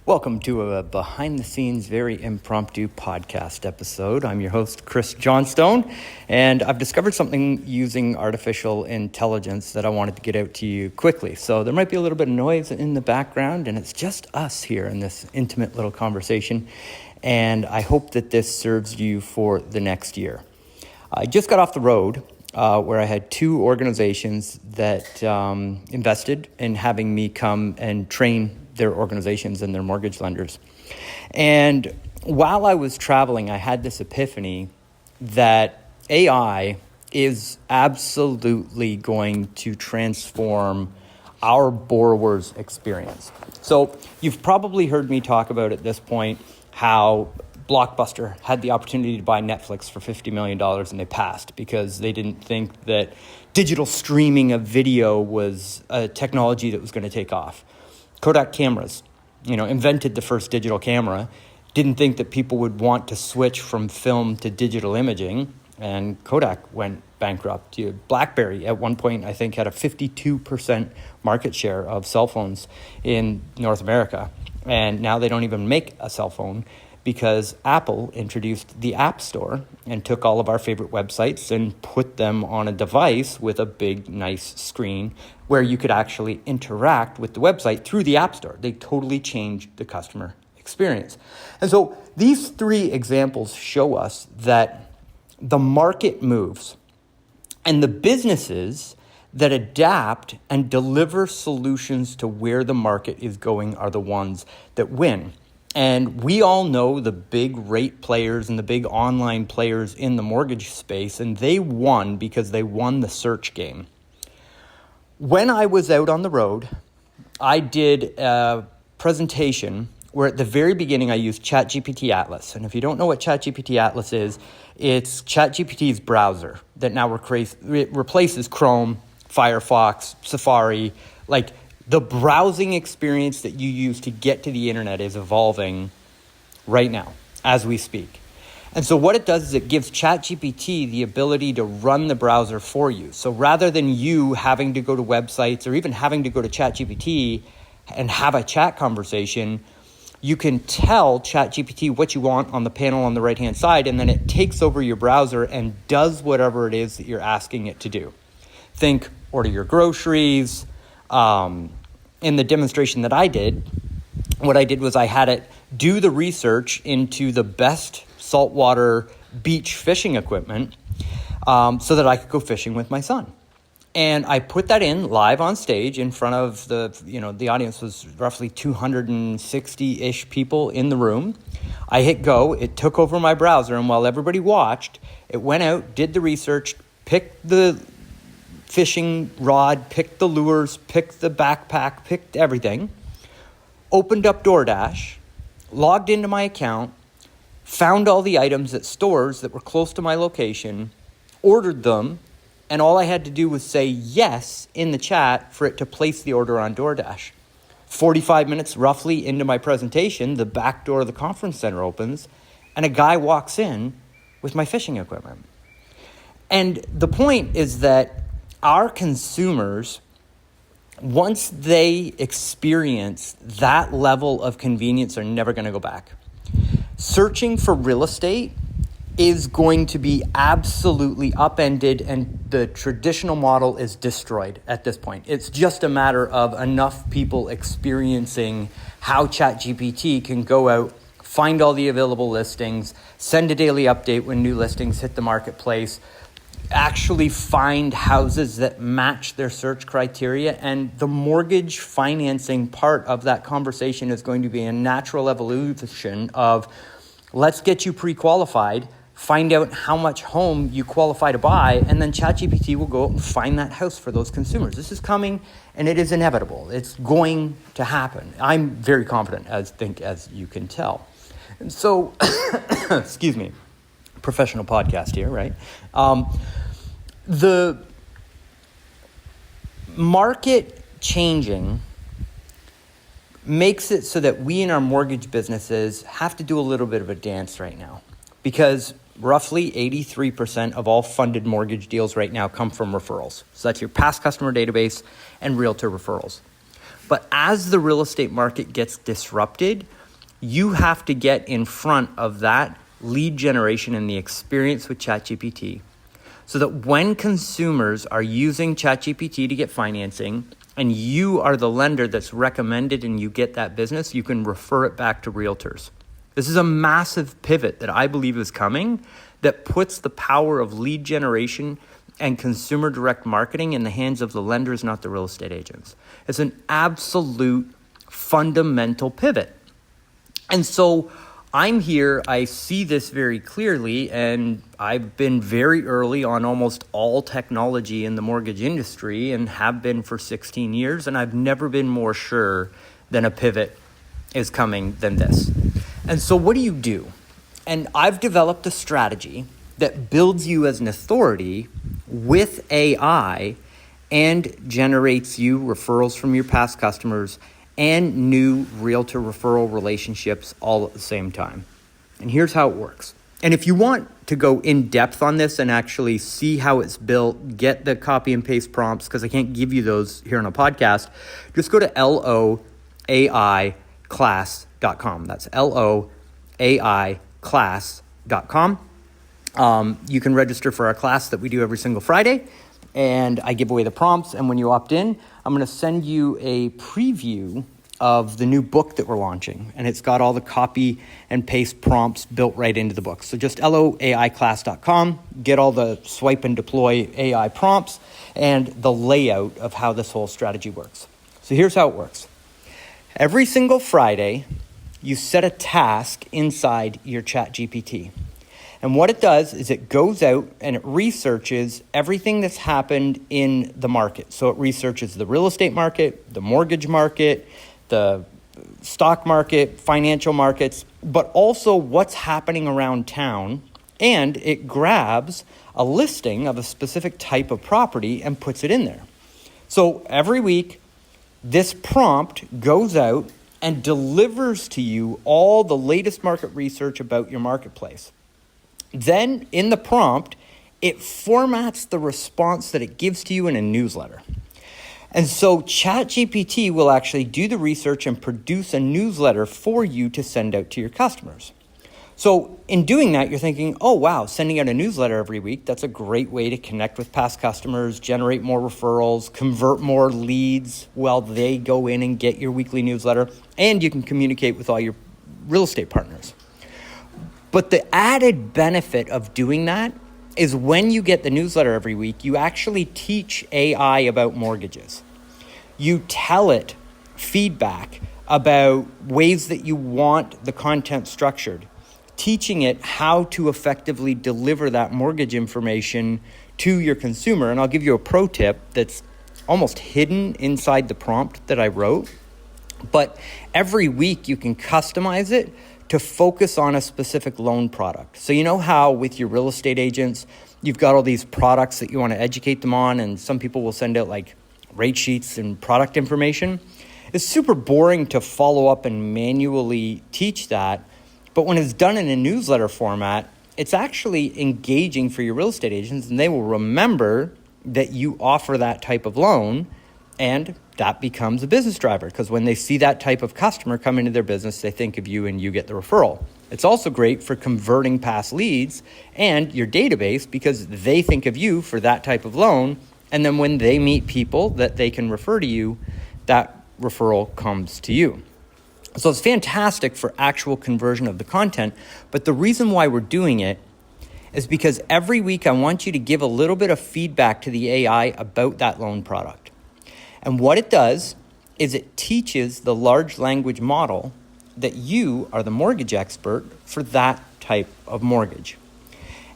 Welcome to a behind-the-scenes, very impromptu podcast episode. I'm your host, Chris Johnstone, and I've discovered something using artificial intelligence that I wanted to get out to you quickly. So there might be a little bit of noise in the background, and it's just us here in this intimate little conversation, and I hope that this serves you for the next year. I just got off the road where I had two organizations that invested in having me come and train their organizations and their mortgage lenders. And while I was traveling, I had this epiphany that AI is absolutely going to transform our borrowers' experience. So you've probably heard me talk about at this point how Blockbuster had the opportunity to buy Netflix for $50 million and they passed because they didn't think that digital streaming of video was a technology that was going to take off. Kodak cameras, invented the first digital camera, didn't think that people would want to switch from film to digital imaging, and Kodak went bankrupt. BlackBerry at one point, I think, had a 52% market share of cell phones in North America, and now they don't even make a cell phone because Apple introduced the App Store and took all of our favorite websites and put them on a device with a big, nice screen where you could actually interact with the website through the App Store. They totally changed the customer experience. And so these three examples show us that the market moves, and the businesses that adapt and deliver solutions to where the market is going are the ones that win. And we all know the big rate players and the big online players in the mortgage space, and they won because they won the search game. When I was out on the road, I did a presentation where at the very beginning I used ChatGPT Atlas. And if you don't know what ChatGPT Atlas is, it's ChatGPT's browser that now replaces Chrome, Firefox, Safari. The browsing experience that you use to get to the internet is evolving right now as we speak. And so what it does is it gives ChatGPT the ability to run the browser for you. So rather than you having to go to websites or even having to go to ChatGPT and have a chat conversation, you can tell ChatGPT what you want on the panel on the right-hand side, and then it takes over your browser and does whatever it is that you're asking it to do. Think order your groceries. In the demonstration that I did, what I did was I had it do the research into the best saltwater beach fishing equipment so that I could go fishing with my son. And I put that in live on stage in front of the audience was roughly 260-ish people in the room. I hit go, it took over my browser, and while everybody watched, it went out, did the research, picked the fishing rod, picked the lures, picked the backpack, picked everything, opened up DoorDash, logged into my account, found all the items at stores that were close to my location, ordered them, and all I had to do was say yes in the chat for it to place the order on DoorDash. 45 minutes roughly into my presentation, the back door of the conference center opens, and a guy walks in with my fishing equipment. And the point is that our consumers, once they experience that level of convenience, are never going to go back. Searching for real estate is going to be absolutely upended, and the traditional model is destroyed at this point. It's just a matter of enough people experiencing how ChatGPT can go out, find all the available listings, send a daily update when new listings hit the marketplace, actually find houses that match their search criteria. And the mortgage financing part of that conversation is going to be a natural evolution of let's get you pre-qualified, find out how much home you qualify to buy, and then ChatGPT will go out and find that house for those consumers. This is coming, and it is inevitable. It's going to happen. I'm very confident, as you can tell. And so, excuse me, professional podcast here, right? The market changing makes it so that we in our mortgage businesses have to do a little bit of a dance right now, because roughly 83% of all funded mortgage deals right now come from referrals. So that's your past customer database and realtor referrals. But as the real estate market gets disrupted, you have to get in front of that lead generation and the experience with ChatGPT so that when consumers are using ChatGPT to get financing and you are the lender that's recommended and you get that business, you can refer it back to realtors. This is a massive pivot that I believe is coming that puts the power of lead generation and consumer direct marketing in the hands of the lenders, not the real estate agents. It's an absolute fundamental pivot. And so I'm here, I see this very clearly, and I've been very early on almost all technology in the mortgage industry and have been for 16 years, and I've never been more sure than a pivot is coming than this. And so what do? And I've developed a strategy that builds you as an authority with AI and generates you referrals from your past customers and new realtor referral relationships all at the same time. And here's how it works. And if you want to go in depth on this and actually see how it's built, get the copy and paste prompts, because I can't give you those here on a podcast, just go to loaiclass.com. That's loaiclass.com. You can register for our class that we do every single Friday, and I give away the prompts. And when you opt in, I'm going to send you a preview of the new book that we're launching, and it's got all the copy and paste prompts built right into the book. So just loaiclass.com, get all the swipe and deploy AI prompts and the layout of how this whole strategy works. So here's how it works. Every single Friday, you set a task inside your ChatGPT. And what it does is it goes out and it researches everything that's happened in the market. So it researches the real estate market, the mortgage market, the stock market, financial markets, but also what's happening around town. And it grabs a listing of a specific type of property and puts it in there. So every week, this prompt goes out and delivers to you all the latest market research about your marketplace. Then in the prompt, it formats the response that it gives to you in a newsletter. And so ChatGPT will actually do the research and produce a newsletter for you to send out to your customers. So in doing that, you're thinking, oh, wow, sending out a newsletter every week, that's a great way to connect with past customers, generate more referrals, convert more leads while they go in and get your weekly newsletter, and you can communicate with all your real estate partners. But the added benefit of doing that is when you get the newsletter every week, you actually teach AI about mortgages. You tell it feedback about ways that you want the content structured, teaching it how to effectively deliver that mortgage information to your consumer. And I'll give you a pro tip that's almost hidden inside the prompt that I wrote. But every week you can customize it to focus on a specific loan product. So you know how with your real estate agents, you've got all these products that you want to educate them on, and some people will send out like rate sheets and product information. It's super boring to follow up and manually teach that. But when it's done in a newsletter format, it's actually engaging for your real estate agents, and they will remember that you offer that type of loan, and that becomes a business driver, because when they see that type of customer come into their business, they think of you and you get the referral. It's also great for converting past leads and your database because they think of you for that type of loan. And then when they meet people that they can refer to you, that referral comes to you. So it's fantastic for actual conversion of the content. But the reason why we're doing it is because every week I want you to give a little bit of feedback to the AI about that loan product. And what it does is it teaches the large language model that you are the mortgage expert for that type of mortgage.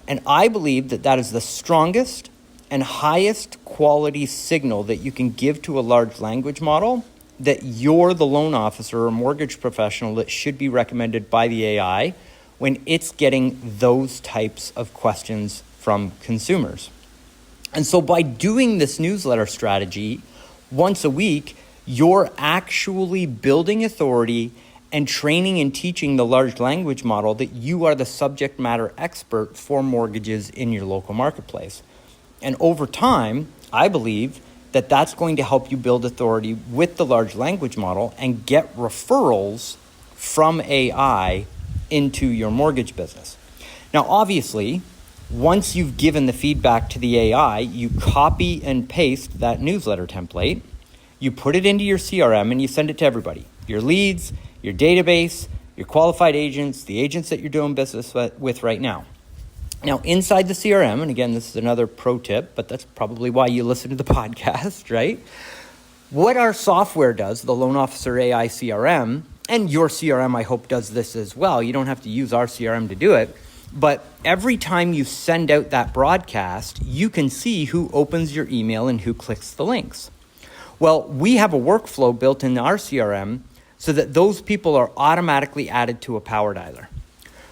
And I believe that that is the strongest and highest quality signal that you can give to a large language model that you're the loan officer or mortgage professional that should be recommended by the AI when it's getting those types of questions from consumers. And so by doing this newsletter strategy once a week, you're actually building authority and training and teaching the large language model that you are the subject matter expert for mortgages in your local marketplace. And over time, I believe that's going to help you build authority with the large language model and get referrals from AI into your mortgage business. Now, obviously, once you've given the feedback to the AI, you copy and paste that newsletter template, you put it into your CRM, and you send it to everybody. Your leads, your database, your qualified agents, the agents that you're doing business with right now. Now, inside the CRM, and again, this is another pro tip, but that's probably why you listen to the podcast, right? What our software does, the Loan Officer AI CRM, and your CRM, I hope, does this as well. You don't have to use our CRM to do it. But every time you send out that broadcast, you can see who opens your email and who clicks the links. Well, we have a workflow built in our CRM so that those people are automatically added to a power dialer.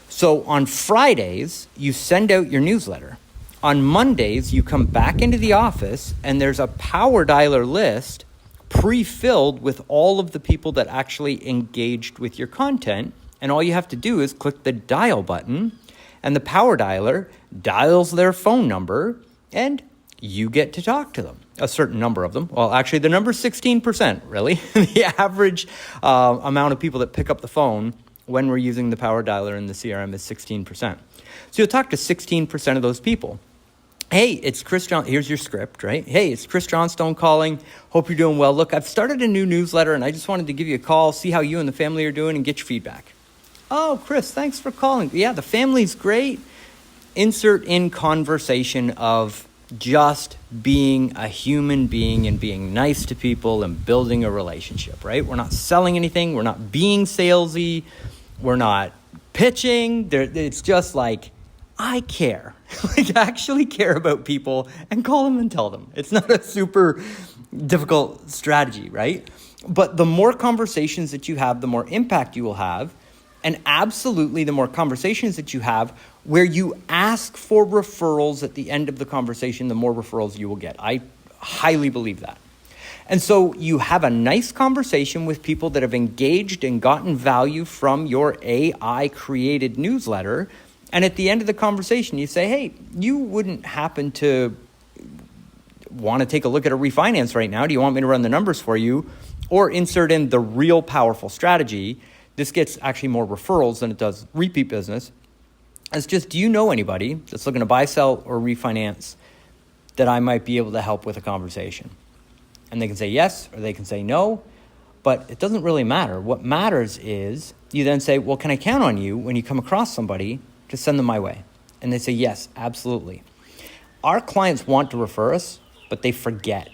So on Fridays, you send out your newsletter. On Mondays, you come back into the office and there's a power dialer list pre-filled with all of the people that actually engaged with your content. And all you have to do is click the dial button and the power dialer dials their phone number and you get to talk to them, a certain number of them. Well, actually, the number is 16%, really. The average amount of people that pick up the phone when we're using the power dialer in the CRM is 16%. So you'll talk to 16% of those people. Hey, it's Chris here's your script, right? Hey, it's Chris Johnstone calling. Hope you're doing well. Look, I've started a new newsletter and I just wanted to give you a call, see how you and the family are doing and get your feedback. Oh, Chris, thanks for calling. Yeah, the family's great. Insert in conversation of just being a human being and being nice to people and building a relationship, right? We're not selling anything. We're not being salesy. We're not pitching. It's just like, I care. Like, I actually care about people and call them and tell them. It's not a super difficult strategy, right? But the more conversations that you have, the more impact you will have. And absolutely, the more conversations that you have where you ask for referrals at the end of the conversation, the more referrals you will get. I highly believe that. And so you have a nice conversation with people that have engaged and gotten value from your AI-created newsletter. And at the end of the conversation, you say, hey, you wouldn't happen to want to take a look at a refinance right now. Do you want me to run the numbers for you? Or insert in the real powerful strategy. This gets actually more referrals than it does repeat business. It's just, do you know anybody that's looking to buy, sell, or refinance that I might be able to help with a conversation? And they can say yes, or they can say no, but it doesn't really matter. What matters is you then say, well, can I count on you when you come across somebody to send them my way? And they say, yes, absolutely. Our clients want to refer us, but they forget.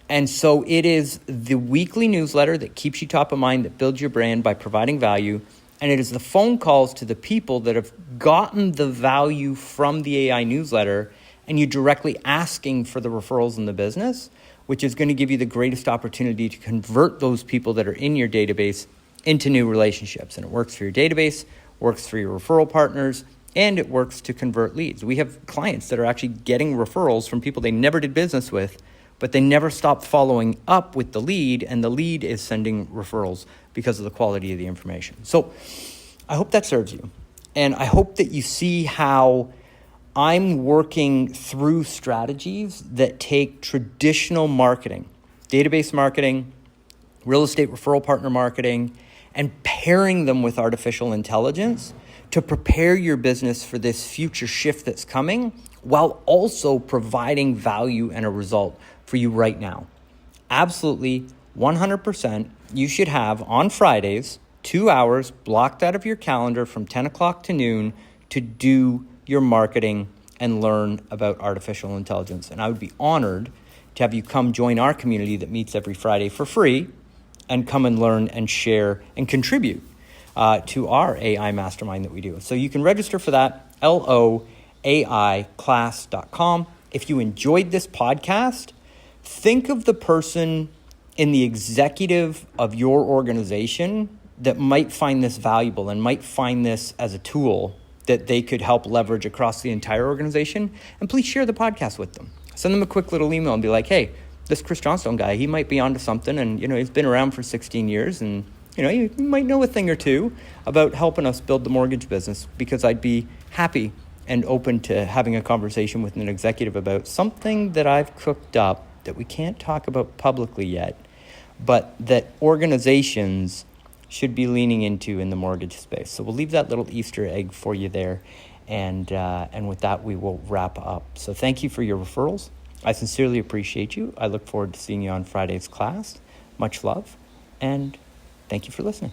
And so it is the weekly newsletter that keeps you top of mind, that builds your brand by providing value. And it is the phone calls to the people that have gotten the value from the AI newsletter and you directly asking for the referrals in the business, which is going to give you the greatest opportunity to convert those people that are in your database into new relationships. And it works for your database, works for your referral partners, and it works to convert leads. We have clients that are actually getting referrals from people they never did business with, but they never stopped following up with the lead, and the lead is sending referrals because of the quality of the information. So I hope that serves you. And I hope that you see how I'm working through strategies that take traditional marketing, database marketing, real estate referral partner marketing, and pairing them with artificial intelligence to prepare your business for this future shift that's coming, while also providing value and a result for you right now. Absolutely, 100%, you should have on Fridays 2 hours blocked out of your calendar from 10 o'clock to noon to do your marketing and learn about artificial intelligence. And I would be honored to have you come join our community that meets every Friday for free and come and learn and share and contribute to our AI mastermind that we do. So you can register for that, loaiclass.com. If you enjoyed this podcast, think of the person in the executive of your organization that might find this valuable and might find this as a tool that they could help leverage across the entire organization. And please share the podcast with them. Send them a quick little email and be like, hey, this Chris Johnstone guy, he might be onto something. And, he's been around for 16 years and, you might know a thing or two about helping us build the mortgage business, because I'd be happy and open to having a conversation with an executive about something that I've cooked up that we can't talk about publicly yet, but that organizations should be leaning into in the mortgage space. So we'll leave that little Easter egg for you there. And with that, we will wrap up. So thank you for your referrals. I sincerely appreciate you. I look forward to seeing you on Friday's class. Much love, and thank you for listening.